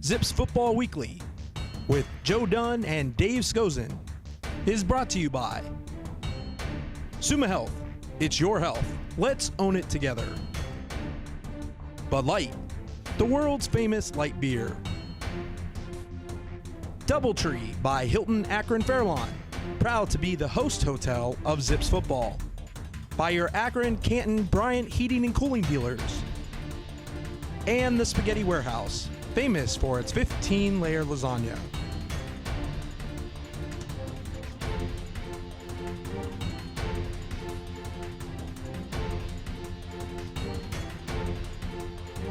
Zips Football Weekly with Joe Dunn and Dave Skozen is brought to you by Suma Health. It's your health. Let's own it together. Bud Light, the world's famous light beer. Doubletree by Hilton Akron Fairlawn, proud to be the host hotel of Zips Football. By your Akron, Canton, Bryant Heating and Cooling dealers. And the Spaghetti Warehouse, famous for its 15-layer lasagna.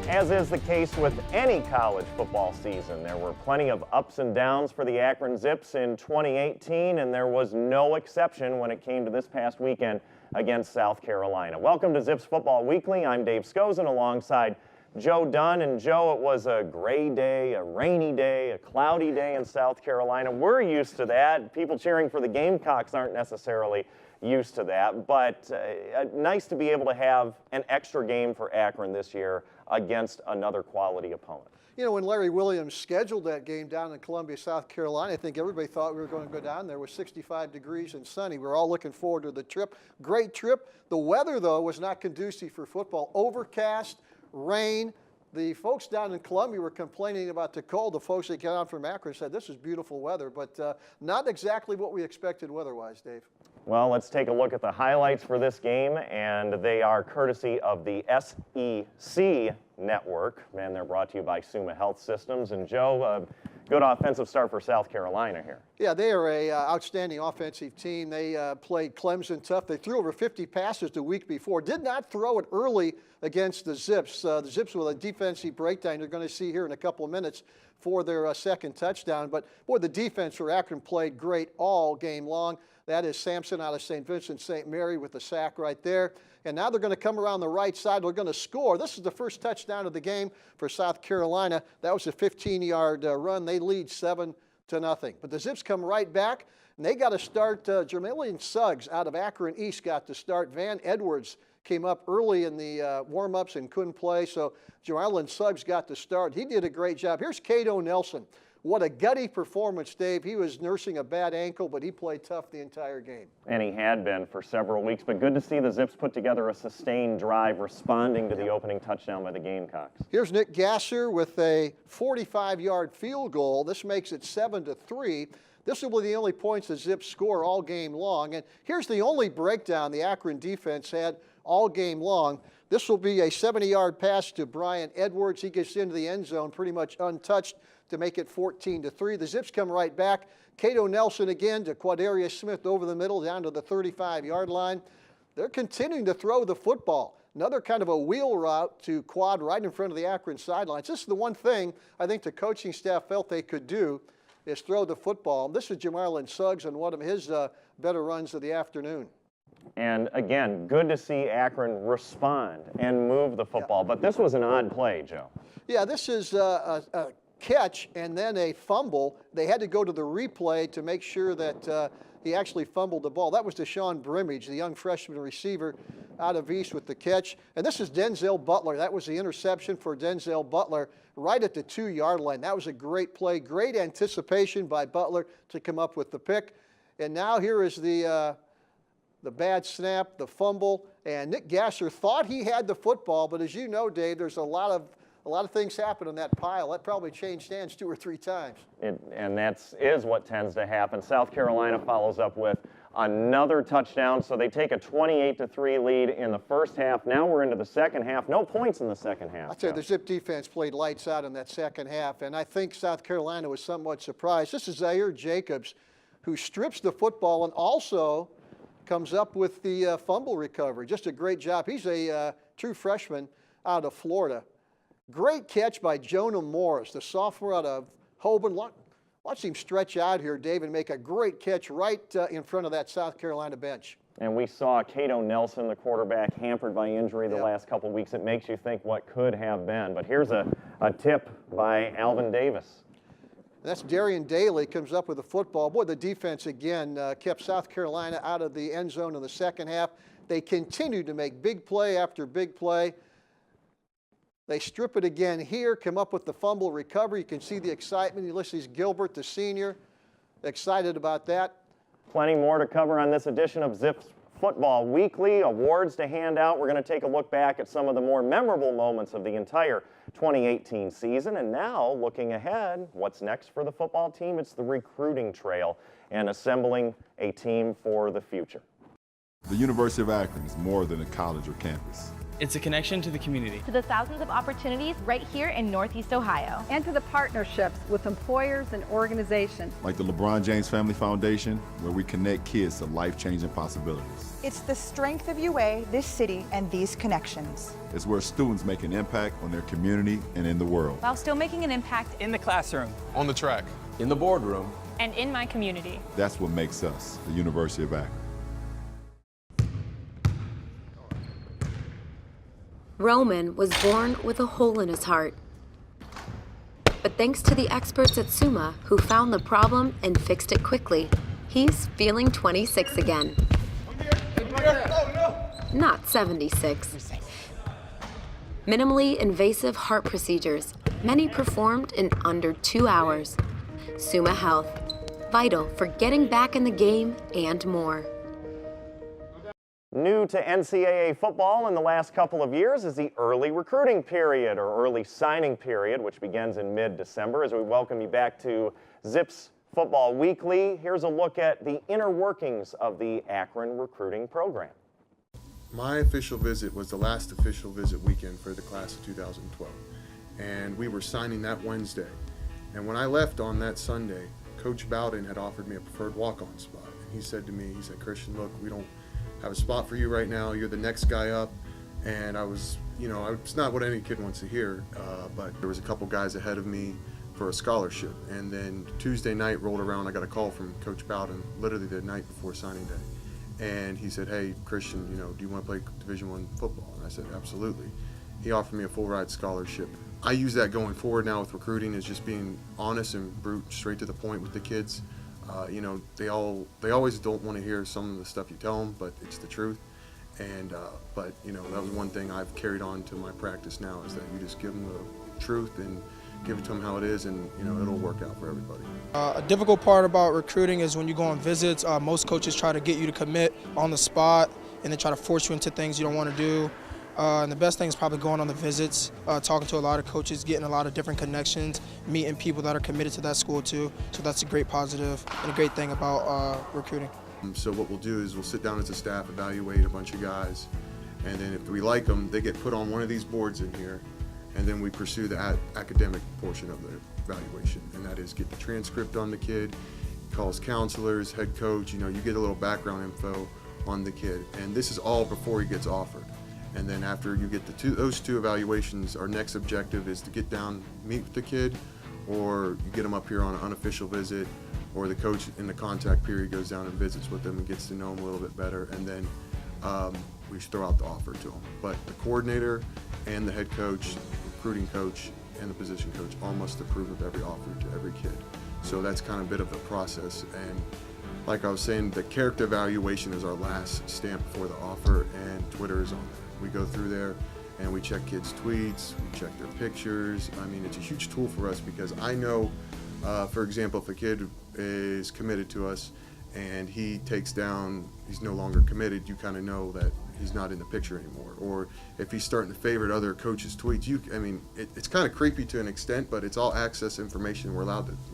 As is the case with any college football season, there were plenty of ups and downs for the Akron Zips in 2018, and there was no exception when it came to this past weekend against South Carolina. Welcome to Zips Football Weekly. I'm Dave Skozen alongside Joe Dunn. And Joe, it was a gray day, a rainy day, a cloudy day in South Carolina. We're used to that. People cheering for the Gamecocks aren't necessarily used to that, but nice to be able to have an extra game for Akron this year against another quality opponent. You know, when Larry Williams scheduled that game down in Columbia, South Carolina, I think everybody thought we were going to go down there with 65 degrees and sunny. We were all looking forward to the trip. Great trip. The weather, though, was not conducive for football. Overcast, rain. The folks down in Columbia were complaining about the cold. The folks that got on from Akron said this is beautiful weather, but not exactly what we expected weather-wise, Dave. Well, let's take a look at the highlights for this game, and they are courtesy of the SEC Network, and they're brought to you by Suma Health Systems. And Joe, good offensive start for South Carolina here. Yeah, they are a outstanding offensive team. They played Clemson tough. They threw over 50 passes the week before. Did not throw it early against the Zips. The Zips with a defensive breakdown you're going to see here in a couple of minutes for their second touchdown. But, boy, the defense for Akron played great all game long. That is Sampson out of St. Vincent St. Mary with the sack right there. And now they're going to come around the right side. They're going to score. This is the first touchdown of the game for South Carolina. That was a 15-yard run. They lead 7-0. But the Zips come right back, and they got to start. Jermaine Suggs out of Akron East got to start. Van Edwards came up early in the warm-ups and couldn't play, so Jermaine Suggs got to start. He did a great job. Here's Cato Nelson. What a gutty performance, Dave. He was nursing a bad ankle, but he played tough the entire game. And he had been for several weeks, but good to see the Zips put together a sustained drive responding to the opening touchdown by the Gamecocks. Here's Nick Gasser with a 45-yard field goal. This makes it 7-3. This will be the only points the Zips score all game long. And here's the only breakdown the Akron defense had all game long. This will be a 70-yard pass to Brian Edwards. He gets into the end zone pretty much untouched to make it 14-3. The Zips come right back. Cato Nelson again to Quadarius Smith over the middle down to the 35-yard line. They're continuing to throw the football. Another kind of a wheel route to Quad right in front of the Akron sidelines. This is the one thing I think the coaching staff felt they could do is throw the football. This is Jermaine Suggs on one of his better runs of the afternoon. And again, good to see Akron respond and move the football. Yeah. But this was an odd play, Joe. Yeah, this is a catch and then a fumble. They had to go to the replay to make sure that he actually fumbled the ball. That was Deshaun Brimage, the young freshman receiver out of East with the catch. And this is Denzel Butler. That was the interception for Denzel Butler right at the 2-yard line. That was a great play, great anticipation by Butler to come up with the pick. And now here is the bad snap, the fumble, and Nick Gasser thought he had the football, but as you know, Dave, there's a lot of things happen in that pile. That probably changed hands 2 or 3 times. And that is what tends to happen. South Carolina follows up with another touchdown, so they take a 28-3 lead in the first half. Now we're into the second half. No points in the second half. I'll tell you, the Zip defense played lights out in that second half, and I think South Carolina was somewhat surprised. This is Zaire Jacobs, who strips the football and also comes up with the fumble recovery. Just a great job. He's a true freshman out of Florida. Great catch by Jonah Morris, the sophomore out of Holborn. Watch him stretch out here, Dave, and make a great catch right in front of that South Carolina bench. And we saw Cato Nelson, the quarterback, hampered by injury the last couple of weeks. It makes you think what could have been. But here's a tip by Alvin Davis. And that's Darian Daly comes up with the football. Boy, the defense again kept South Carolina out of the end zone in the second half. They continued to make big play after big play. They strip it again here, come up with the fumble recovery. You can see the excitement. Ulysses Gilbert, the senior, excited about that. Plenty more to cover on this edition of Zips Football Weekly. Awards to hand out. We're going to take a look back at some of the more memorable moments of the entire 2018 season. And now, looking ahead, what's next for the football team? It's the recruiting trail and assembling a team for the future. The University of Akron is more than a college or campus. It's a connection to the community. To the thousands of opportunities right here in Northeast Ohio. And to the partnerships with employers and organizations. Like the LeBron James Family Foundation, where we connect kids to life-changing possibilities. It's the strength of UA, this city, and these connections. It's where students make an impact on their community and in the world. While still making an impact In the classroom. On the track. In the boardroom. and in my community. That's what makes us the University of Akron. Roman was born with a hole in his heart. But thanks to the experts at Summa who found the problem and fixed it quickly, he's feeling 26 again. Not 76. Minimally invasive heart procedures, many performed in under 2 hours. Summa Health, vital for getting back in the game and more. New to NCAA football in the last couple of years is the early recruiting period or early signing period, which begins in mid-December. As we welcome you back to Zips Football Weekly, here's a look at the inner workings of the Akron recruiting program. My official visit was the last official visit weekend for the class of 2012, and we were signing that Wednesday. And when I left on that Sunday, Coach Bowden had offered me a preferred walk-on spot. And he said to me, he said, "Christian, look, we don't have a spot for you right now. You're the next guy up." And I was, it's not what any kid wants to hear, but there was a couple guys ahead of me for a scholarship. And then Tuesday night rolled around, I got a call from Coach Bowden, literally the night before signing day. And he said, "Hey, Christian, do you want to play Division I football?" And I said, "Absolutely." He offered me a full ride scholarship. I use that going forward now with recruiting, is just being honest and brute, straight to the point with the kids. They always don't want to hear some of the stuff you tell them, but it's the truth. And that was one thing I've carried on to my practice now, is that you just give them the truth and give it to them how it is, and it'll work out for everybody. A difficult part about recruiting is when you go on visits, most coaches try to get you to commit on the spot, and they try to force you into things you don't want to do. And the best thing is probably going on the visits, talking to a lot of coaches, getting a lot of different connections, meeting people that are committed to that school too. So that's a great positive and a great thing about recruiting. So what we'll do is we'll sit down as a staff, evaluate a bunch of guys, and then if we like them, they get put on one of these boards in here, and then we pursue the academic portion of the evaluation, and that is get the transcript on the kid, calls counselors, head coach, you get a little background info on the kid, and this is all before he gets offered. And then after you get those two evaluations, our next objective is to get down, meet with the kid, or you get them up here on an unofficial visit, or the coach in the contact period goes down and visits with them and gets to know them a little bit better, and then we throw out the offer to them. But the coordinator and the head coach, recruiting coach, and the position coach all must approve of every offer to every kid. So that's kind of a bit of the process. And like I was saying, the character evaluation is our last stamp before the offer, and Twitter is on there. We go through there and we check kids' tweets, we check their pictures. I mean, it's a huge tool for us, because I know, for example, if a kid is committed to us and he takes down, he's no longer committed, you kind of know that he's not in the picture anymore. Or if he's starting to favorite other coaches' tweets, it's kind of creepy to an extent, but it's all access information we're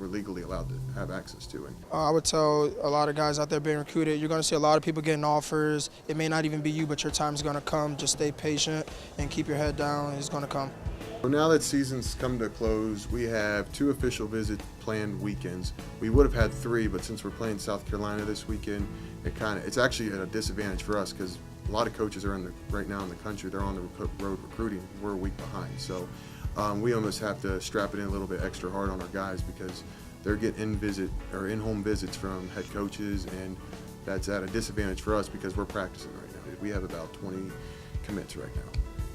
legally allowed to have access to. I would tell a lot of guys out there being recruited, you're going to see a lot of people getting offers. It may not even be you, but your time's going to come. Just stay patient and keep your head down. It's going to come. So now that season's come to a close, we have 2 official visit planned weekends. We would have had 3, but since we're playing South Carolina this weekend, it's actually at a disadvantage for us, because a lot of coaches are right now in the country, they're on the road recruiting. We're a week behind. So we almost have to strap it in a little bit extra hard on our guys, because they're getting in-home visits from head coaches, and that's at a disadvantage for us because we're practicing right now. We have about 20 commits right now.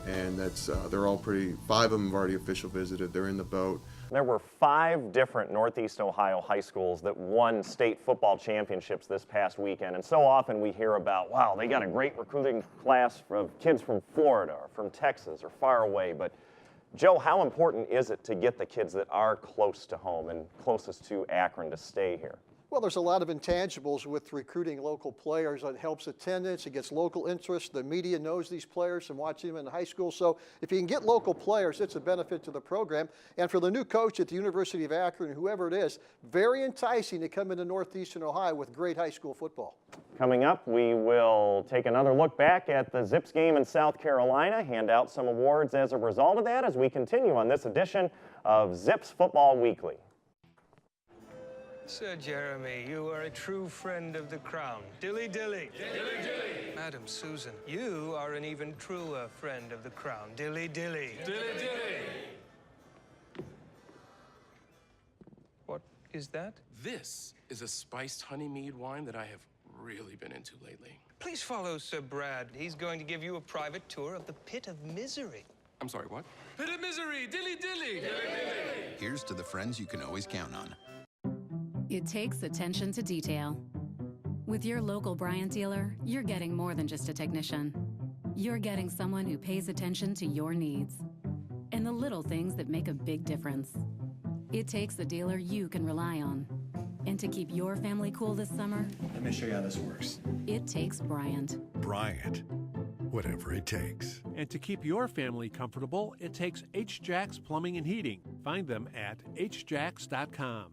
And that's they're all 5 of them have already official visited. They're in the boat. There were 5 different Northeast Ohio high schools that won state football championships this past weekend. And so often we hear about, wow, they got a great recruiting class of kids from Florida or from Texas or far away. But Joe, how important is it to get the kids that are close to home and closest to Akron to stay here? Well, there's a lot of intangibles with recruiting local players. It helps attendance, it gets local interest. The media knows these players from watching them in high school. So if you can get local players, it's a benefit to the program. And for the new coach at the University of Akron, whoever it is, very enticing to come into Northeastern Ohio with great high school football. Coming up, we will take another look back at the Zips game in South Carolina, hand out some awards as a result of that as we continue on this edition of Zips Football Weekly. Sir Jeremy, you are a true friend of the crown. Dilly dilly. Dilly dilly. Madam Susan, you are an even truer friend of the crown. Dilly dilly. Dilly dilly. What is that? This is a spiced honey mead wine that I have really been into lately. Please follow Sir Brad. He's going to give you a private tour of the pit of misery. I'm sorry, what? Pit of misery. Dilly dilly. Dilly dilly. Here's to the friends you can always count on. It takes attention to detail. With your local Bryant dealer, you're getting more than just a technician. You're getting someone who pays attention to your needs and the little things that make a big difference. It takes a dealer you can rely on. And to keep your family cool this summer, let me show you how this works. It takes Bryant. Bryant, whatever it takes. And to keep your family comfortable, it takes H-Jacks Plumbing and Heating. Find them at hjacks.com.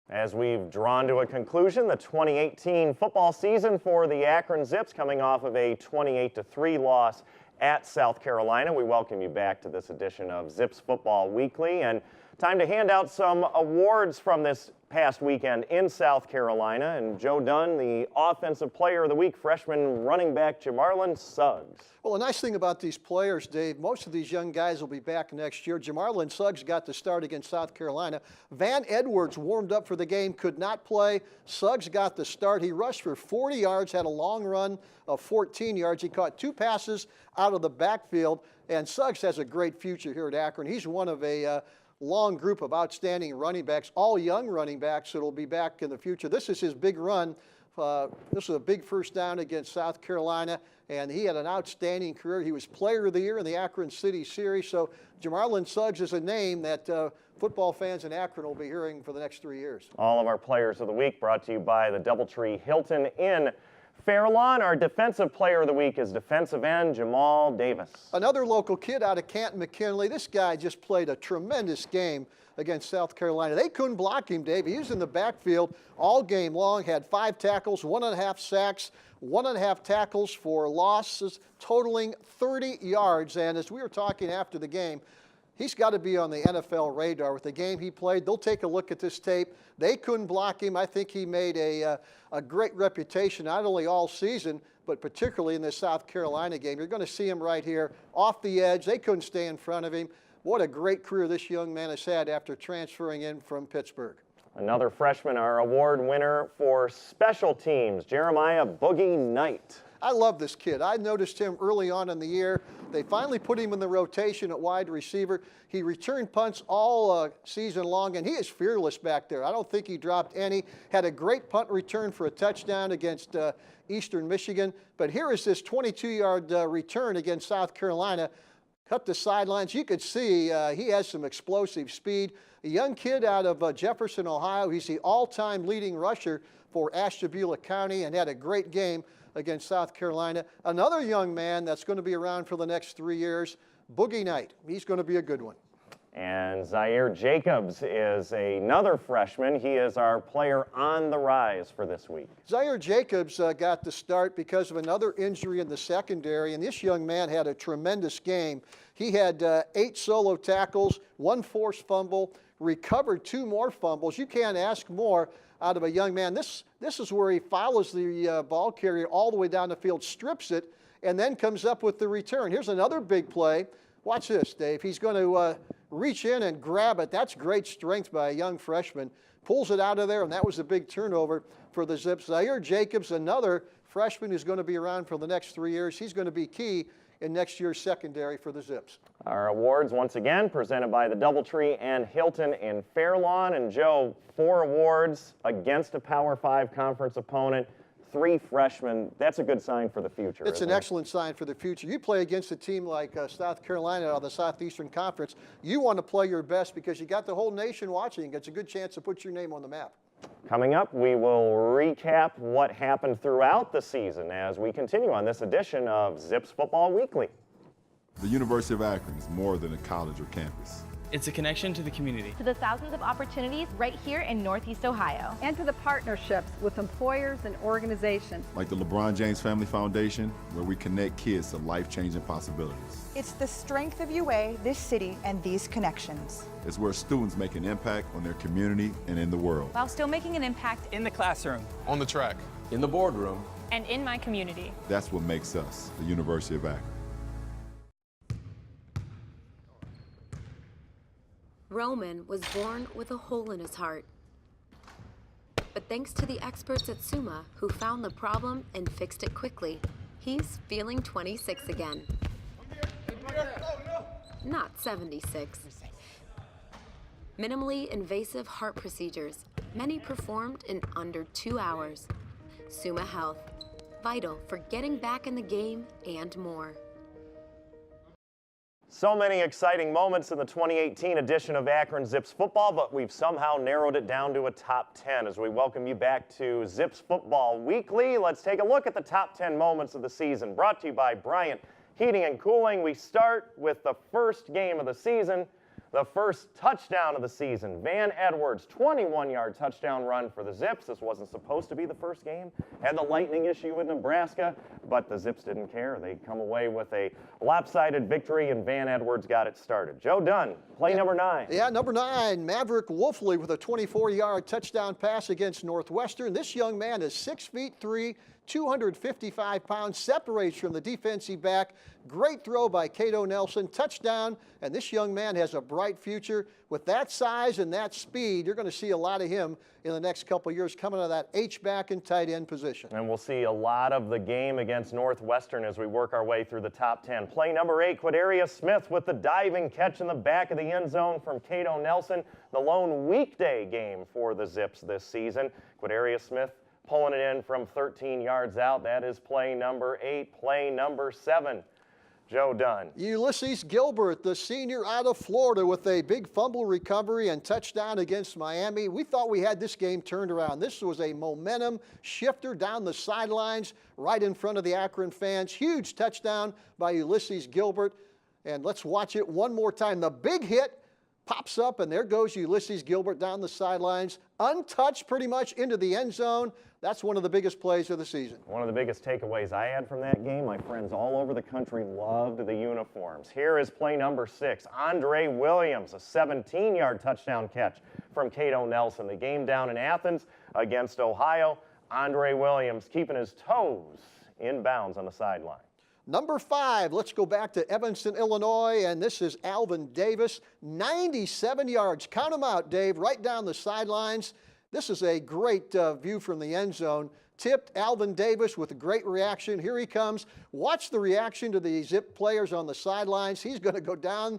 As we've drawn to a conclusion, the 2018 football season for the Akron Zips coming off of a 28-3 loss at South Carolina. We welcome you back to this edition of Zips Football Weekly, and time to hand out some awards from this past weekend in South Carolina. And Joe Dunn, the Offensive Player of the Week, freshman running back Jamarlin Suggs. Well, the nice thing about these players, Dave, most of these young guys will be back next year. Jamarlin Suggs got the start against South Carolina. Van Edwards warmed up for the game, could not play. Suggs got the start. He rushed for 40 yards, had a long run of 14 yards. He caught 2 passes out of the backfield, and Suggs has a great future here at Akron. He's one of a long group of outstanding running backs, all young running backs that will be back in the future. This is his big run. This was a big first down against South Carolina, and he had an outstanding career. He was Player of the Year in the Akron City Series. So Jamarlin Suggs is a name that football fans in Akron will be hearing for the next 3 years. All of our Players of the Week brought to you by the Doubletree Hilton in Fairlawn. Our Defensive Player of the Week is defensive end Jamal Davis. Another local kid out of Canton McKinley. This guy just played a tremendous game against South Carolina. They couldn't block him, Dave. He was in the backfield all game long, had 5 tackles, 1.5 sacks, 1.5 tackles for losses, totaling 30 yards. And as we were talking after the game, he's got to be on the NFL radar with the game he played. They'll take a look at this tape. They couldn't block him. I think he made a great reputation, not only all season, but particularly in the South Carolina game. You're going to see him right here off the edge. They couldn't stay in front of him. What a great career this young man has had after transferring in from Pittsburgh. Another freshman, our award winner for special teams, Jeremiah Boogie Knight. I love this kid. I noticed him early on in the year. They finally put him in the rotation at wide receiver. He returned punts all season long, and he is fearless back there. I don't think he dropped any. Had a great punt return for a touchdown against Eastern Michigan. But here is this 22-yard return against South Carolina. Cut the sidelines. You could see he has some explosive speed. A young kid out of Jefferson, Ohio. He's the all-time leading rusher for Ashtabula County and had a great game against South Carolina. Another young man that's going to be around for the next 3 years, Boogie Knight. He's going to be a good one. And Zaire Jacobs is another freshman. He is our player on the rise for this week. Zaire Jacobs got the start because of another injury in the secondary, and this young man had a tremendous game. He had 8 solo tackles, 1 forced fumble, recovered 2 more fumbles. You can't ask more out of a young man. This is where he follows the ball carrier all the way down the field, strips it, and then comes up with the return. Here's another big play. Watch this, Dave. He's going to reach in and grab it. That's great strength by a young freshman. Pulls it out of there, and that was a big turnover for the Zips. Zaire Jacobs, another freshman who's going to be around for the next 3 years. He's going to be key in next year's secondary for the Zips. Our awards, once again, presented by the Doubletree and Hilton in Fairlawn. And Joe, 4 awards against a Power 5 conference opponent, 3 freshmen. That's a good sign for the future. It's an isn't it? excellent sign for the future. You play against a team like South Carolina or the Southeastern Conference. You want to play your best because you got the whole nation watching. It's a good chance to put your name on the map. Coming up, we will recap what happened throughout the season as we continue on this edition of Zips Football Weekly. The University of Akron is more than a college or campus. It's a connection to the community. To the thousands of opportunities right here in Northeast Ohio. And to the partnerships with employers and organizations. Like the LeBron James Family Foundation, where we connect kids to life-changing possibilities. It's the strength of UA, this city, and these connections. It's where students make an impact on their community and in the world. While still making an impact In the classroom. On the track. In the boardroom. and in my community. That's what makes us the University of Akron. Roman was born with a hole in his heart. But thanks to the experts at SUMA who found the problem and fixed it quickly, he's feeling 26 again. Not 76. Minimally invasive heart procedures, many performed in under 2 hours. SUMA Health, vital for getting back in the game and more. So many exciting moments in the 2018 edition of Akron Zips Football, but we've somehow narrowed it down to a top 10 as we welcome you back to Zips Football Weekly. Let's take a look at the top 10 moments of the season, brought to you by Bryant Heating and Cooling. We start with the first game of the season, the first touchdown of the season. Van Edwards, 21-yard touchdown run for the Zips. This wasn't supposed to be the first game. Had the lightning issue in Nebraska, but the Zips didn't care. They come away with a lopsided victory, and Van Edwards got it started. Joe Dunn, play number 9. Yeah, number 9, Maverick Wolfley with a 24-yard touchdown pass against Northwestern. This young man is 6'3", 255 pounds, separates from the defensive back. Great throw by Cato Nelson, touchdown, and this young man has a bright future. With that size and that speed, you're going to see a lot of him in the next couple of years coming out of that H-back and tight end position. And we'll see a lot of the game against Northwestern as we work our way through the top 10. Play number 8, Quadaria Smith with the diving catch in the back of the end zone from Cato Nelson. The lone weekday game for the Zips this season. Quadaria Smith pulling it in from 13 yards out. That is play number 8. Play number 7. Joe Dunn. Ulysses Gilbert, the senior out of Florida, with a big fumble recovery and touchdown against Miami. We thought we had this game turned around. This was a momentum shifter down the sidelines right in front of the Akron fans. Huge touchdown by Ulysses Gilbert. And let's watch it one more time. The big hit pops up, and there goes Ulysses Gilbert down the sidelines, untouched pretty much into the end zone. That's one of the biggest plays of the season. One of the biggest takeaways I had from that game, my friends all over the country loved the uniforms. Here is play number 6, Andre Williams, a 17-yard touchdown catch from Cato Nelson. The game down in Athens against Ohio. Andre Williams keeping his toes in bounds on the sideline. Number 5, let's go back to Evanston, Illinois, and this is Alvin Davis, 97 yards. Count them out, Dave, right down the sidelines. This is a great view from the end zone. Tipped Alvin Davis with a great reaction. Here he comes. Watch the reaction to the Zip players on the sidelines. He's going to go down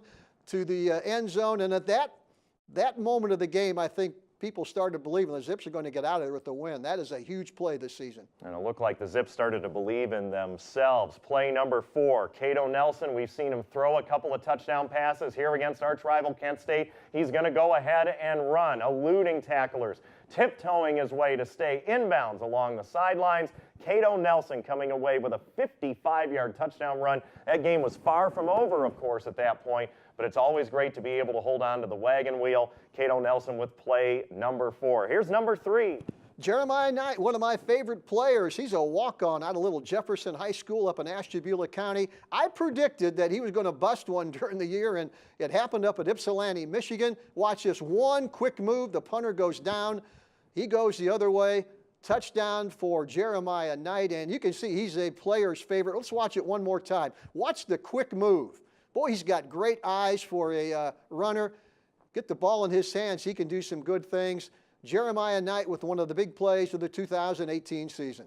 to the end zone, and at that moment of the game, I think people started believing the Zips are going to get out of there with the win. That is a huge play this season. And it looked like the Zips started to believe in themselves. Play number 4, Cato Nelson. We've seen him throw a couple of touchdown passes here against arch rival Kent State. He's going to go ahead and run, eluding tacklers, tiptoeing his way to stay inbounds along the sidelines. Cato Nelson coming away with a 55-yard touchdown run. That game was far from over, of course, at that point, but it's always great to be able to hold on to the wagon wheel. Cato Nelson with play number 4. Here's number 3. Jeremiah Knight, one of my favorite players. He's a walk-on out of Little Jefferson High School up in Ashtabula County. I predicted that he was going to bust one during the year, and it happened up at Ypsilanti, Michigan. Watch this one quick move. The punter goes down. He goes the other way. Touchdown for Jeremiah Knight, and you can see he's a player's favorite. Let's watch it one more time. Watch the quick move. Boy, he's got great eyes for a runner. Get the ball in his hands. He can do some good things. Jeremiah Knight with one of the big plays of the 2018 season.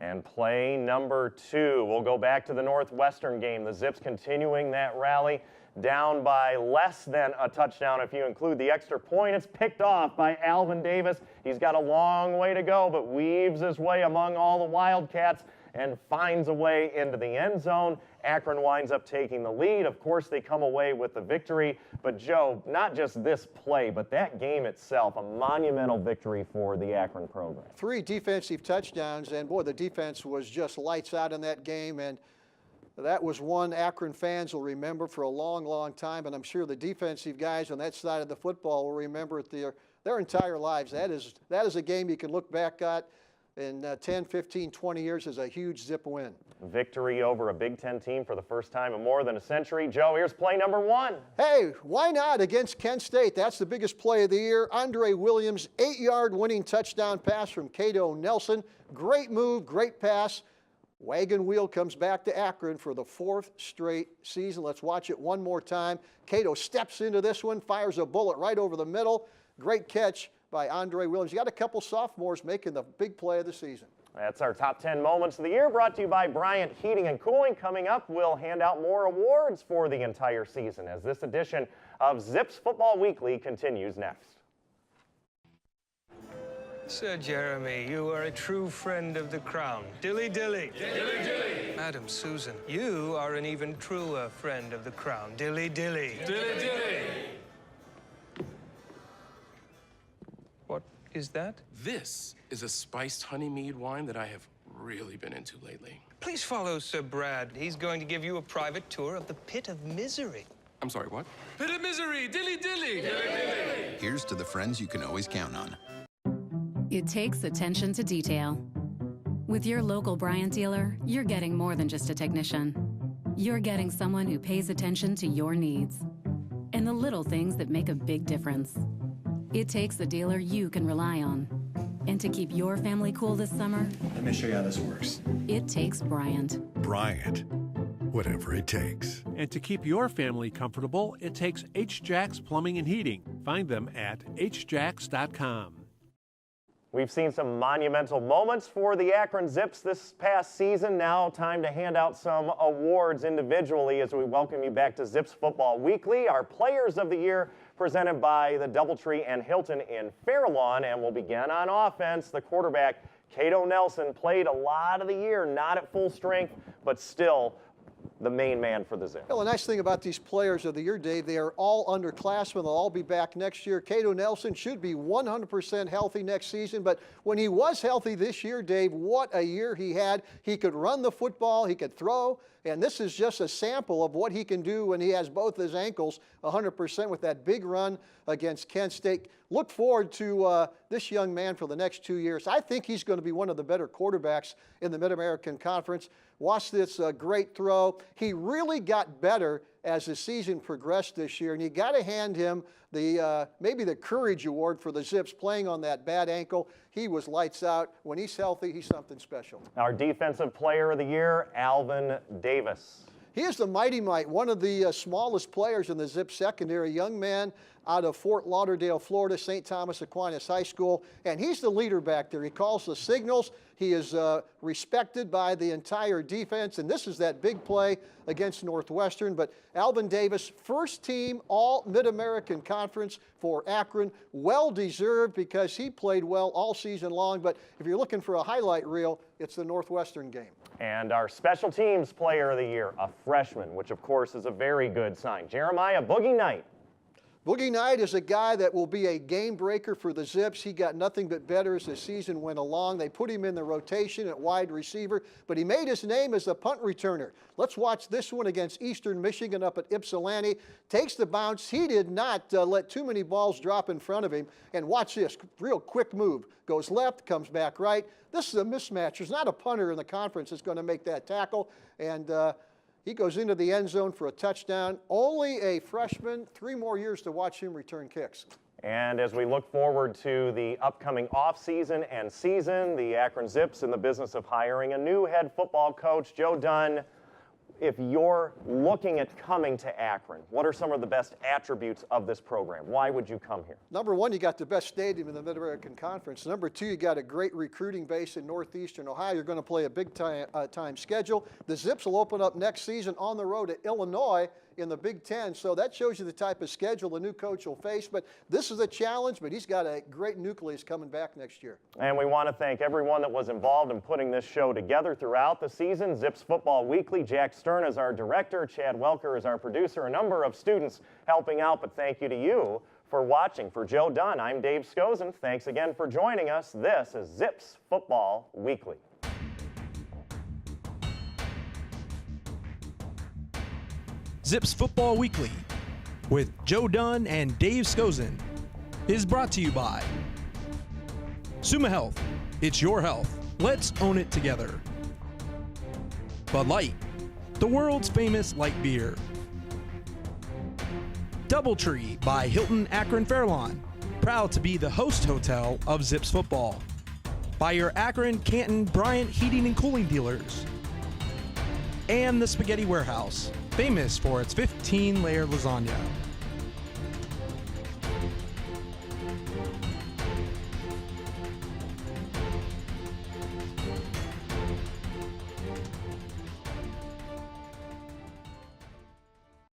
And play number 2. We'll go back to the Northwestern game. The Zips continuing that rally, down by less than a touchdown if you include the extra point. It's picked off by Alvin Davis. He's got a long way to go, but weaves his way among all the Wildcats and finds a way into the end zone. Akron winds up taking the lead. Of course, they come away with the victory. But, Joe, not just this play, but that game itself, a monumental victory for the Akron program. 3 defensive touchdowns, and, boy, the defense was just lights out in that game. And that was one Akron fans will remember for a long, long time. And I'm sure the defensive guys on that side of the football will remember it their entire lives. That is a game you can look back at in 10, 15, 20 years as a huge Zip win. Victory over a Big Ten team for the first time in more than a century. Joe, here's play number 1. Hey, why not against Kent State? That's the biggest play of the year. Andre Williams, 8-yard winning touchdown pass from Cato Nelson. Great move, great pass. Wagon wheel comes back to Akron for the 4th straight season. Let's watch it one more time. Cato steps into this one, fires a bullet right over the middle. Great catch by Andre Williams. You got a couple sophomores making the big play of the season. That's our top 10 moments of the year, brought to you by Bryant Heating and Cooling. Coming up, we'll hand out more awards for the entire season as this edition of Zips Football Weekly continues next. Sir Jeremy, you are a true friend of the crown. Dilly dilly. Dilly dilly. Madam Susan, you are an even truer friend of the crown. Dilly dilly. Dilly dilly. What is that? This is a spiced honey mead wine that I have really been into lately. Please follow Sir Brad. He's going to give you a private tour of the pit of misery. I'm sorry, what? Pit of misery. Dilly dilly. Dilly dilly. Here's to the friends you can always count on. It takes attention to detail. With your local Bryant dealer, you're getting more than just a technician. You're getting someone who pays attention to your needs and the little things that make a big difference. It takes a dealer you can rely on. And to keep your family cool this summer, Let me show you how this works. it takes Bryant. Bryant, whatever it takes. And to keep your family comfortable, it takes HJAX Plumbing and Heating. Find them at hjax.com. We've seen some monumental moments for the Akron Zips this past season. Now time to hand out some awards individually as we welcome you back to Zips Football Weekly. Our Players of the Year presented by the Doubletree and Hilton in Fairlawn. And we'll begin on offense. The quarterback, Cato Nelson, played a lot of the year, not at full strength, but still the main man for the Zips. Well, the nice thing about these Players of the Year, Dave, they are all underclassmen. They'll all be back next year. Cato Nelson should be 100% healthy next season, but when he was healthy this year, Dave, what a year he had. He could run the football, he could throw, and this is just a sample of what he can do when he has both his ankles 100% with that big run against Kent State. Look forward to this young man for the next 2 years. I think he's going to be one of the better quarterbacks in the Mid-American Conference. Watch this great throw. He really got better as the season progressed this year, and you got to hand him the maybe the Courage Award for the Zips playing on that bad ankle. He was lights out. When he's healthy, he's something special. Our Defensive Player of the Year, Alvin Davis. He is the Mighty Mite, one of the smallest players in the Zips secondary, young man out of Fort Lauderdale, Florida, St. Thomas Aquinas High School, and he's the leader back there. He calls the signals. He is respected by the entire defense, and this is that big play against Northwestern. But Alvin Davis, first team all Mid-American Conference for Akron, well-deserved because he played well all season long. But if you're looking for a highlight reel, it's the Northwestern game. And our Special Teams Player of the Year, a freshman, which of course is a very good sign, Jeremiah Boogie Knight. Boogie Knight is a guy that will be a game breaker for the Zips. He got nothing but better as the season went along. They put him in the rotation at wide receiver, but he made his name as a punt returner. Let's watch this one against Eastern Michigan up at Ypsilanti. Takes the bounce. He did not let too many balls drop in front of him. And watch this, real quick move. Goes left, comes back right. This is a mismatch. There's not a punter in the conference that's going to make that tackle. And he goes into the end zone for a touchdown. Only a freshman, 3 more years to watch him return kicks. And as we look forward to the upcoming offseason and season, the Akron Zips in the business of hiring a new head football coach. Joe Dunn if you're looking at coming to Akron, what are some of the best attributes of this program? Why would you come here? Number one, you got the best stadium in the Mid-American Conference. Number two, you got a great recruiting base in Northeastern Ohio. You're going to play a big time schedule. The Zips will open up next season on the road at Illinois in the Big Ten, so that shows you the type of schedule the new coach will face. But this is a challenge, but he's got a great nucleus coming back next year. And we want to thank everyone that was involved in putting this show together throughout the season. Zips Football Weekly, Jack Stern is our director, Chad Welker is our producer, a number of students helping out, but thank you to you for watching. For Joe Dunn, I'm Dave Scozen. Thanks again for joining us. This is Zips Football Weekly. Zips Football Weekly with Joe Dunn and Dave Scozen is brought to you by Summa Health. It's your health. Let's own it together. Bud Light, the world's famous light beer. Doubletree by Hilton Akron Fairlawn, proud to be the host hotel of Zips Football. By your Akron, Canton, Bryant Heating and Cooling dealers. And the Spaghetti Warehouse, famous for its 15-layer lasagna.